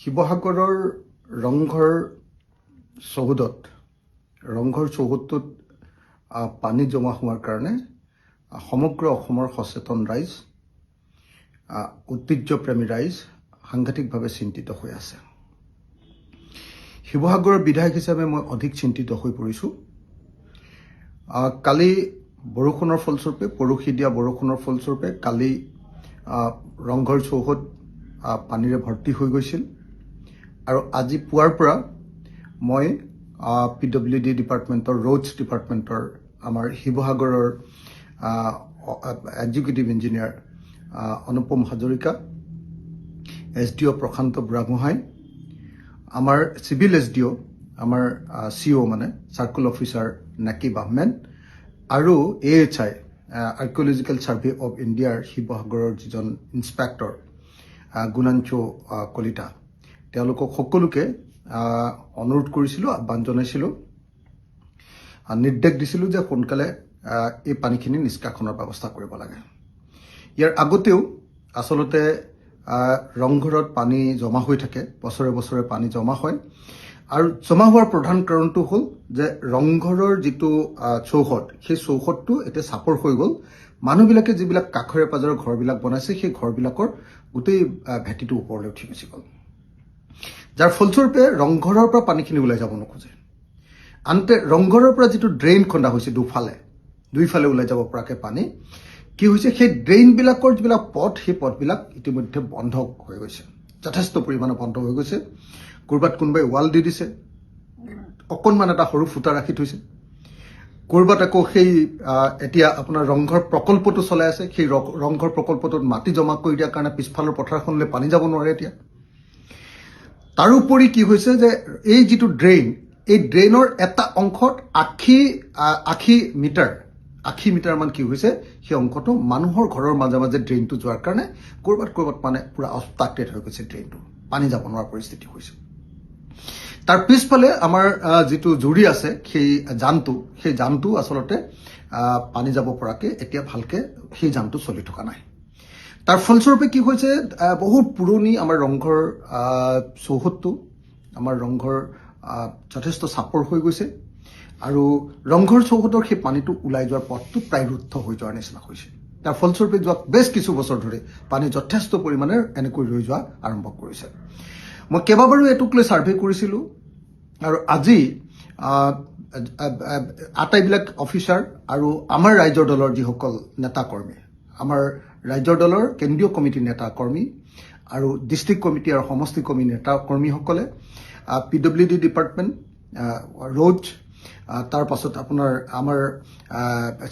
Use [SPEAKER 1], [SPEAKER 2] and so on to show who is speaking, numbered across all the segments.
[SPEAKER 1] শিৱসাগৰৰ ৰংঘৰ চৌহদটোত পানী জমা হোৱাৰ কাৰণে সমগ্ৰ অসমৰ সচেতন ৰাইজ, ঐতিহ্যপ্ৰেমী ৰাইজ সাংঘাতিকভাৱে চিন্তিত হৈ আছে। শিৱসাগৰৰ বিধায়ক হিচাপে মই অধিক চিন্তিত হৈ পৰিছোঁ। কালি বৰষুণৰ ফলস্বৰূপে, পৰহি দিয়া বৰষুণৰ ফলস্বৰূপে কালি ৰংঘৰ চৌহদ পানীৰে ভৰ্তি হৈ গৈছিল আৰু আজি পুৱাৰ পৰা মই PWD ডিপাৰ্টমেণ্টৰ, ৰোডছ ডিপাৰ্টমেণ্টৰ আমাৰ শিৱসাগৰৰ এক্সিকিউটিভ ইঞ্জিনিয়াৰ অনুপম হাজৰিকা, SDO প্ৰশান্ত বুঢ়াগোহাঁই, আমাৰ চিভিল SDO, আমাৰ CO মানে চাৰ্কুল অফিচাৰ নাকিব আহমেদ আৰু AHI আৰ্কিঅলজিকেল ছাৰ্ভে অফ ইণ্ডিয়াৰ শিৱসাগৰৰ যিজন ইনস্পেক্টৰ গুণাঞ্চু কলিতা, তেওঁলোকক সকলোকে অনুৰোধ কৰিছিলোঁ, আহ্বান জনাইছিলোঁ, নিৰ্দেশ দিছিলোঁ যে সোনকালে এই পানীখিনি নিষ্কাশনৰ ব্যৱস্থা কৰিব লাগে। ইয়াৰ আগতেও আচলতে ৰংঘৰত পানী জমা হৈ থাকে, বছৰে বছৰে পানী জমা হয় আৰু জমা হোৱাৰ প্ৰধান কাৰণটো হ'ল যে ৰংঘৰৰ যিটো চৌহদ, সেই চৌহদটো এতিয়া চাপৰ হৈ গ'ল। মানুহবিলাকে যিবিলাক কাষৰে পাজৰে ঘৰবিলাক বনাইছে, সেই ঘৰবিলাকৰ গোটেই ভেটিটো ওপৰলৈ উঠি গুচি গ'ল, যাৰ ফলস্বৰূপে ৰংঘৰৰ পৰা পানীখিনি ওলাই যাব নোখোজে। আনহাতে ৰংঘৰৰ পৰা যিটো ড্ৰেইন খন্দা হৈছে দুইফালে ওলাই যাব পৰাকৈ পানী, কি হৈছে, সেই ড্ৰেইনবিলাকৰ যিবিলাক পথ, সেই পথবিলাক ইতিমধ্যে বন্ধ হৈ গৈছে, যথেষ্ট পৰিমাণে বন্ধ হৈ গৈছে। ক'ৰবাত কোনোবাই ৱাল দি দিছে, অকণমান এটা সৰু ফুটা ৰাখি থৈছে। ক'ৰবাত আকৌ সেই এতিয়া আপোনাৰ ৰংঘৰ প্ৰকল্পটো চলাই আছে, সেই ৰংঘৰ প্ৰকল্পটোত মাটি জমা কৰি দিয়াৰ কাৰণে পিছফালৰ পথাৰখনলৈ পানী যাব নোৱাৰে এতিয়া। তাৰোপৰি কি হৈছে যে এই যিটো ড্ৰেইন, এই ড্ৰেইনৰ এটা অংশত 80 মিটাৰমান কি হৈছে, সেই অংশটো মানুহৰ ঘৰৰ মাজে মাজে ড্ৰেইনটো যোৱাৰ কাৰণে ক'ৰবাত মানে পুৰা অবষ্ট্ৰাক্টেড হৈ গৈছে, ড্ৰেইনটো পানী যাব নোৱাৰা পৰিস্থিতি হৈছে। তাৰ পিছফালে আমাৰ যিটো জুৰি আছে, সেই জানটো আচলতে পানী যাব পৰাকৈ এতিয়া ভালকৈ সেই জানটো চলি থকা নাই। তাৰ ফলস্বৰূপে কি হৈছে, বহুত পুৰণি আমাৰ ৰংঘৰ চৌহদটো, আমাৰ ৰংঘৰ যথেষ্ট চাপৰ হৈ গৈছে আৰু ৰংঘৰ চৌহদৰ সেই পানীটো ওলাই যোৱাৰ পথটো প্ৰায় ৰুদ্ধ হৈ যোৱাৰ নিচিনা হৈছে। তাৰ ফলস্বৰূপে যোৱা বেছ কিছু বছৰ ধৰি পানী যথেষ্ট পৰিমাণে এনেকৈ ৰৈ যোৱা আৰম্ভ কৰিছে। মই কেইবাবাৰো এইটোক লৈ ছাৰ্ভে কৰিছিলোঁ আৰু আজি আটাইবিলাক অফিচাৰ আৰু আমাৰ ৰাইজৰ দলৰ যিসকল নেতা কৰ্মী, আমাৰ ৰাজ্যৰ দলৰ কেন্দ্ৰীয় কমিটিৰ নেতা কৰ্মী আৰু ডিষ্ট্ৰিক্ট কমিটি আৰু সমষ্টি কমিটিৰ নেতা কৰ্মীসকলে PWD ডিপাৰ্টমেণ্ট, ৰোডছ, তাৰ পাছত আপোনাৰ আমাৰ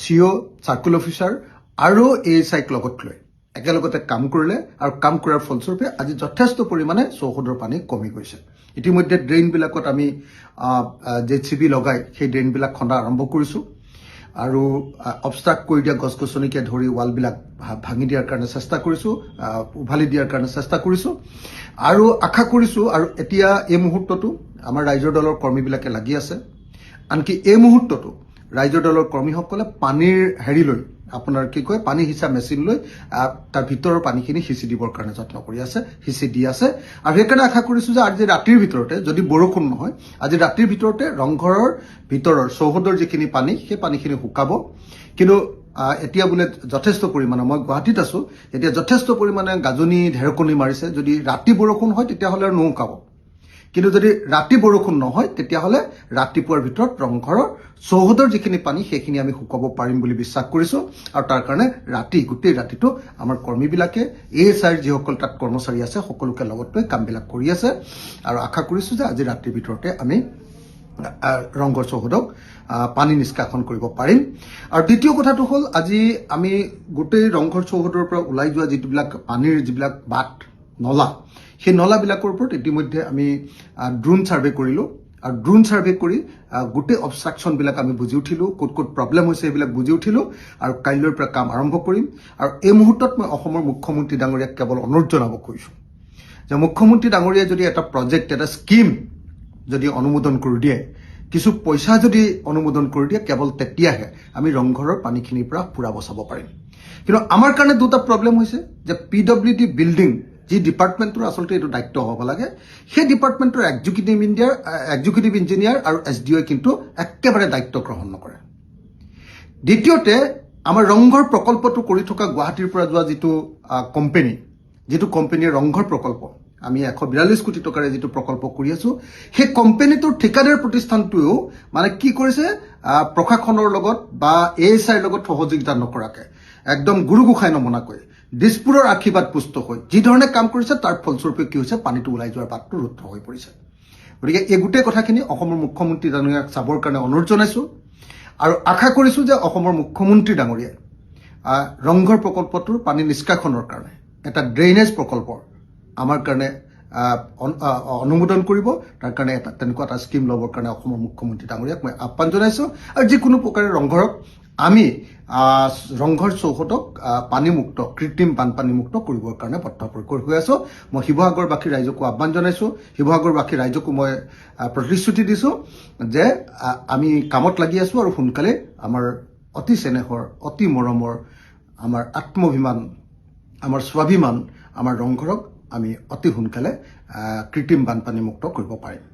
[SPEAKER 1] CO, চাৰ্কুল অফিচাৰ আৰু AHIক লগত লৈ একেলগতে কাম কৰিলে আৰু কাম কৰাৰ ফলস্বৰূপে আজি যথেষ্ট পৰিমাণে চৌহদৰ পানী কমি গৈছে। ইতিমধ্যে ড্ৰেইনবিলাকত আমি JCB লগাই সেই ড্ৰেইনবিলাক খন্দা আৰম্ভ কৰিছোঁ আৰু অবষ্ট্ৰাক্ট কৰি দিয়া গছ গছনিকে ধৰি ৱালবিলাক ভাঙি দিয়াৰ কাৰণে চেষ্টা কৰিছোঁ, উভালি দিয়াৰ কাৰণে চেষ্টা কৰিছোঁ আৰু আশা কৰিছোঁ। আৰু এতিয়া এই মুহূৰ্ততো আমাৰ ৰাইজৰ দলৰ কৰ্মীবিলাকে লাগি আছে। আনকি এই মুহূৰ্ততো ৰাইজৰ দলৰ কৰ্মীসকলে পানীৰ লৈ আপোনাৰ পানী সিঁচা মেচিন লৈ তাৰ ভিতৰৰ পানীখিনি সিঁচি দিবৰ কাৰণে যত্ন কৰি আছে, সিঁচি দি আছে। আৰু সেইকাৰণে আশা কৰিছোঁ যে আজি ৰাতিৰ ভিতৰতে, যদি বৰষুণ নহয়, আজি ৰাতিৰ ভিতৰতে ৰংঘৰৰ ভিতৰৰ চৌহদৰ যিখিনি পানী, সেই পানীখিনি শুকাব। কিন্তু এতিয়া বোলে যথেষ্ট পৰিমাণে, মই গুৱাহাটীত আছোঁ, এতিয়া যথেষ্ট পৰিমাণে গাজনি ঢেৰেকনি মাৰিছে। যদি ৰাতি বৰষুণ হয় তেতিয়াহ'লে আৰু নুশুকাব, কিন্তু যদি ৰাতি বৰষুণ নহয় তেতিয়াহ'লে ৰাতিপুৱাৰ ভিতৰত ৰংঘৰৰ চৌহদৰ যিখিনি পানী সেইখিনি আমি শুকাব পাৰিম বুলি বিশ্বাস কৰিছোঁ। আৰু তাৰ কাৰণে গোটেই ৰাতিটো আমাৰ কৰ্মীবিলাকে, AHIৰ যিসকল তাত কৰ্মচাৰী আছে, সকলোকে লগত লৈ কামবিলাক কৰি আছে আৰু আশা কৰিছোঁ যে আজি ৰাতিৰ ভিতৰতে আমি ৰংঘৰ চৌহদক পানী নিষ্কাশন কৰিব পাৰিম। আৰু দ্বিতীয় কথাটো হ'ল, আজি আমি গোটেই ৰংঘৰ চৌহদৰ পৰা ওলাই যোৱা পানীৰ যিবিলাক বাট, নলা, সেই নলাবিলাকৰ ওপৰত ইতিমধ্যে আমি ড্ৰোন ছাৰ্ভে কৰিলোঁ আৰু ড্ৰোন ছাৰ্ভে কৰি গোটেই অবষ্ট্ৰাকশ্যনবিলাক আমি বুজি উঠিলোঁ, ক'ত প্ৰব্লেম হৈছে সেইবিলাক বুজি উঠিলোঁ আৰু কাইলৈৰ পৰা কাম আৰম্ভ কৰিম। আৰু এই মুহূৰ্তত মই অসমৰ মুখ্যমন্ত্ৰী ডাঙৰীয়াক কেৱল অনুৰোধ জনাব খুজিছোঁ যে মুখ্যমন্ত্ৰী ডাঙৰীয়াই যদি এটা প্ৰজেক্ট, এটা স্কিম যদি অনুমোদন কৰি দিয়ে, কিছু পইচা যদি অনুমোদন কৰি দিয়ে, কেৱল তেতিয়াহে আমি ৰংঘৰৰ পানীখিনিৰ পৰা পূৰা বচাব পাৰিম। কিন্তু আমাৰ কাৰণে দুটা প্ৰব্লেম হৈছে যে PWD বিল্ডিং যি ডিপাৰ্টমেণ্টৰ আচলতে এইটো দায়িত্ব হ'ব লাগে সেই ডিপাৰ্টমেণ্টৰ এক্সিকিউটিভ ইঞ্জিনিয়াৰ আৰু SDOই কিন্তু একেবাৰে দায়িত্ব গ্ৰহণ নকৰে দ্বিতীয়তে আমাৰ ৰংঘৰ প্ৰকল্পটো কৰি থকা গুৱাহাটীৰ পৰা যোৱা যিটো কোম্পানীৰ ৰংঘৰ প্ৰকল্প আমি 142 কোটি টকাৰে যিটো প্ৰকল্প কৰি আছো সেই কোম্পানীটোৰ ঠিকাদাৰ প্ৰতিষ্ঠানটোও মানে কি কৰিছে প্ৰশাসনৰ লগত বা ASIৰ লগত সহযোগিতা নকৰাকে একদম গুৰু গোসাই নমনাকৈ দিছপুৰৰ আশীৰ্বাদ পুষ্ট হৈ যি ধৰণে কাম কৰিছে তাৰ ফলস্বৰূপে কি হৈছে পানীটো ওলাই যোৱাৰ বাটটো ৰুদ্ধ হৈ পৰিছে গতিকে এই গোটেই কথাখিনি অসমৰ মুখ্যমন্ত্ৰী ডাঙৰীয়াক চাবৰ কাৰণে অনুৰোধ জনাইছো আৰু আশা কৰিছো যে অসমৰ মুখ্যমন্ত্ৰী ডাঙৰীয়াই ৰংঘৰ প্ৰকল্পটোৰ পানী নিষ্কাশনৰ কাৰণে এটা ড্ৰেইনেজ প্ৰকল্প আমাৰ কাৰণে অনুমোদন কৰিব তাৰ কাৰণে তেনেকুৱা এটা স্কিম ল'বৰ কাৰণে অসমৰ মুখ্যমন্ত্ৰী ডাঙৰীয়াক মই আহ্বান জনাইছো আৰু যিকোনো প্ৰকাৰে ৰংঘৰক আমি ৰংঘৰ চৌহদক পানীমুক্ত কৃত্ৰিম বানপানীমুক্ত কৰিবৰ কাৰণে বদ্ধপৰিকৰ হৈ আছো মই শিৱসাগৰবাসী ৰাইজকো আহ্বান জনাইছো শিৱসাগৰবাসী ৰাইজকো মই প্ৰতিশ্ৰুতি দিছো যে আমি কামত লাগি আছো আৰু সোনকালে আমাৰ অতি চেনেহৰ অতি মৰমৰ আমাৰ আত্মভিমান আমাৰ স্বাভিমান আমাৰ ৰংঘৰক আমি অতি সোনকালে কৃত্ৰিম বানপানীমুক্ত কৰিব পাৰিম